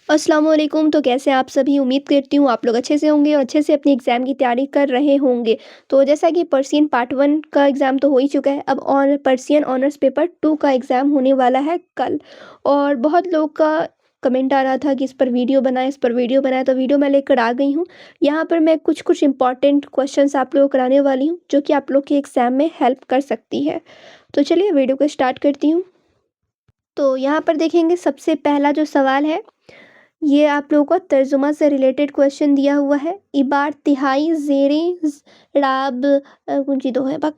अस्सलाम वालेकुम। तो कैसे हैं आप सभी? उम्मीद करती हूँ आप लोग अच्छे से होंगे और अच्छे से अपनी एग्ज़ाम की तैयारी कर रहे होंगे। तो जैसा कि पर्सियन पार्ट 1 का एग्ज़ाम तो हो ही चुका है, अब और पर्सियन ऑनर्स पेपर 2 का एग्ज़ाम होने वाला है कल। और बहुत लोग का कमेंट आ रहा था कि इस पर वीडियो बनाएँ, इस पर वीडियो बनाएँ, तो वीडियो मैं लेकर आ गई हूँ। यहाँ पर मैं कुछ-कुछ इम्पोर्टेंट क्वेश्चंस आप लोगों को कराने वाली हूँ, जो कि आप लोग के एग्ज़ाम में हेल्प कर सकती है। तो चलिए वीडियो को स्टार्ट करती हूँ। तो यहाँ पर देखेंगे सबसे पहला जो सवाल है, ये आप लोगों को तर्जुमा से रिलेटेड क्वेश्चन दिया हुआ है। इबार तिहाई ज़ेरें राब गुंजिदो है बक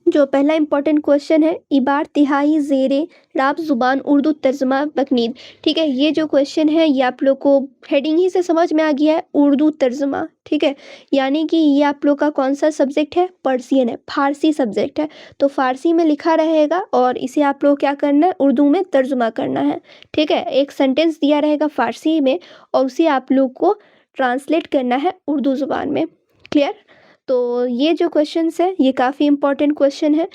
जो पहला इंपॉर्टेंट क्वेश्चन है, इबार तिहाई ज़ेरे राब ज़ुबान उर्दू तर्जुमा बकनीद। ठीक है, ये जो क्वेश्चन है ये आप लोग को हेडिंग ही से समझ में आ गया है, उर्दू तर्जुमा। ठीक है, यानी कि ये आप लोग का कौन सा सब्जेक्ट है? पर्सियन है, फारसी सब्जेक्ट है। तो फारसी में लिखा रहेगा और इसे आप लोग क्या करना है? उर्दू में तर्जुमा करना है। ठीक है, एक सेंटेंस दिया रहेगा फारसी में और उसे आप लोग को ट्रांसलेट करना है उर्दू ज़ुबान में। क्लियर? तो ये जो क्वेश्चंस है ये काफ़ी इंपॉर्टेंट क्वेश्चन है।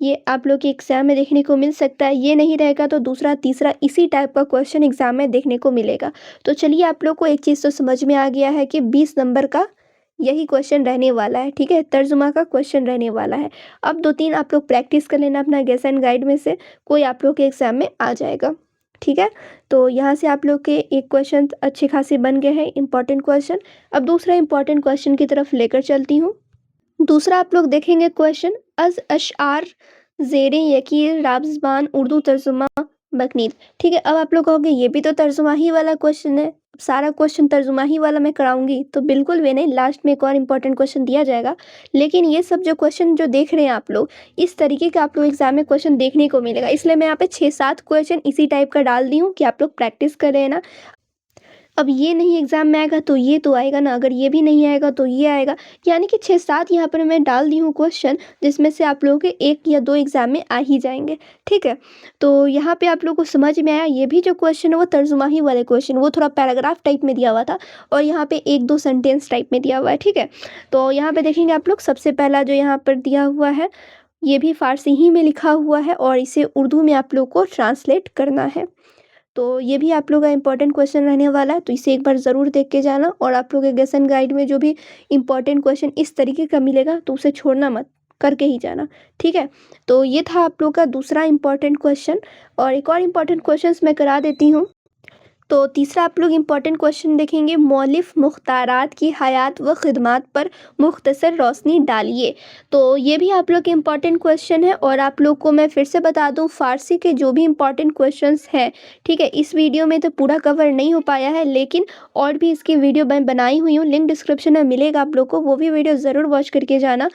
ये आप लोग के एग्ज़ाम में देखने को मिल सकता है। ये नहीं रहेगा तो दूसरा, तीसरा इसी टाइप का क्वेश्चन एग्ज़ाम में देखने को मिलेगा। तो चलिए आप लोग को एक चीज़ तो समझ में आ गया है कि 20 नंबर का यही क्वेश्चन रहने वाला है। ठीक है, तर्जुमा का क्वेश्चन रहने वाला है। अब 2-3 आप लोग प्रैक्टिस कर लेना अपना गेस एंड गाइड में से, कोई आप लोग के एग्ज़ाम में आ जाएगा। ठीक है, तो यहाँ से आप लोग के एक क्वेश्चन अच्छे खासे बन गए हैं इंपॉर्टेंट क्वेश्चन। अब दूसरा इंपॉर्टेंट क्वेश्चन की तरफ लेकर चलती हूँ। दूसरा आप लोग देखेंगे क्वेश्चन, अज़ अशआर ज़ेरे यकीर राब ज़बान उर्दू तर्जुमा बकनीद। ठीक है, अब आप लोग कहोगे ये भी तो तर्जुमा ही वाला क्वेश्चन है, सारा क्वेश्चन तर्जुमा ही वाला मैं कराऊंगी। तो बिल्कुल भी नहीं, लास्ट में एक और इंपॉर्टेंट क्वेश्चन दिया जाएगा। लेकिन ये सब जो क्वेश्चन जो देख रहे हैं आप लोग, इस तरीके का आप लोग एग्जाम में क्वेश्चन देखने को मिलेगा। इसलिए मैं यहाँ पे 6-7 क्वेश्चन इसी टाइप का डाल दी हूँ कि आप लोग प्रैक्टिस करें ना। अब ये नहीं एग्ज़ाम में आएगा तो ये तो आएगा ना, अगर ये भी नहीं आएगा तो ये आएगा। यानी कि 6-7 यहाँ पर मैं डाल दी हूँ क्वेश्चन, जिसमें से आप लोगों के 1 या 2 एग्ज़ाम में आ ही जाएँगे। ठीक है? तो यहाँ पे आप लोगों को समझ में आया, ये भी जो क्वेश्चन है वो तर्जुमा ही वाले क्वेश्चन, वो थोड़ा पैराग्राफ टाइप में दिया हुआ था और यहाँ पे 1-2 सेंटेंस टाइप में दिया हुआ है। ठीक है? तो यहाँ पे देखेंगे आप लोग, सबसे पहला जो यहाँ पर दिया हुआ है, ये भी फ़ारसी ही में लिखा हुआ है और इसे उर्दू में आप लोग को ट्रांसलेट करना है। तो ये भी आप लोग का इम्पोर्टेंट क्वेश्चन रहने वाला है, तो इसे एक बार ज़रूर देख के जाना। और आप लोग के लेसन गाइड में जो भी इम्पोर्टेंट क्वेश्चन इस तरीके का मिलेगा तो उसे छोड़ना मत, करके ही जाना। ठीक है, तो ये था आप लोग का दूसरा इम्पोर्टेंट क्वेश्चन। और एक और इम्पोर्टेंट क्वेश्चंस मैं करा देती हूँ। तो तीसरा आप लोग इम्पोर्टेंट क्वेश्चन देखेंगे, मौलिफ मुख्तारात की हयात व ख़िदमात पर मुख्तसर रोशनी डालिए। तो ये भी आप लोग के इम्पोर्टेंट क्वेश्चन है और आप लोग को मैं फिर से बता दूं, फ़ारसी के जो भी इम्पोर्टेंट क्वेश्चंस हैं, ठीक है, इस वीडियो में तो पूरा कवर नहीं हो पाया है, लेकिन और भी इसकी वीडियो मैं बनाई हुई हूँ, लिंक डिस्क्रिप्शन में मिलेगा आप लोग को, वो भी वीडियो ज़रूर वॉच करके जाना।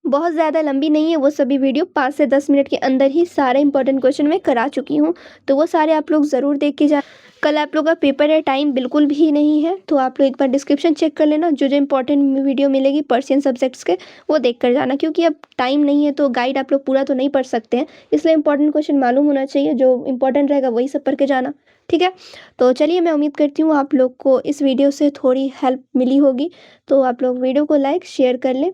बहुत ज़्यादा लंबी नहीं है वो सभी वीडियो, 5 से 10 मिनट के अंदर ही सारे इंपॉर्टेंट क्वेश्चन मैं करा चुकी हूँ। तो वो सारे आप लोग ज़रूर देख के जा। कल आप लोग का पेपर है, टाइम बिल्कुल भी नहीं है, तो आप लोग एक बार डिस्क्रिप्शन चेक कर लेना, जो जो इंपॉर्टेंट वीडियो मिलेगी पर्सियन सब्जेक्ट्स के वो देख कर जाना, क्योंकि अब टाइम नहीं है तो गाइड आप लोग पूरा तो नहीं पढ़ सकते हैं, इसलिए इंपॉर्टेंट क्वेश्चन मालूम होना चाहिए, जो इंपॉर्टेंट रहेगा वही सब पढ़ के जाना। ठीक है, तो चलिए मैं उम्मीद करती हूँ आप लोग को इस वीडियो से थोड़ी हेल्प मिली होगी। तो आप लोग वीडियो को लाइक शेयर कर लें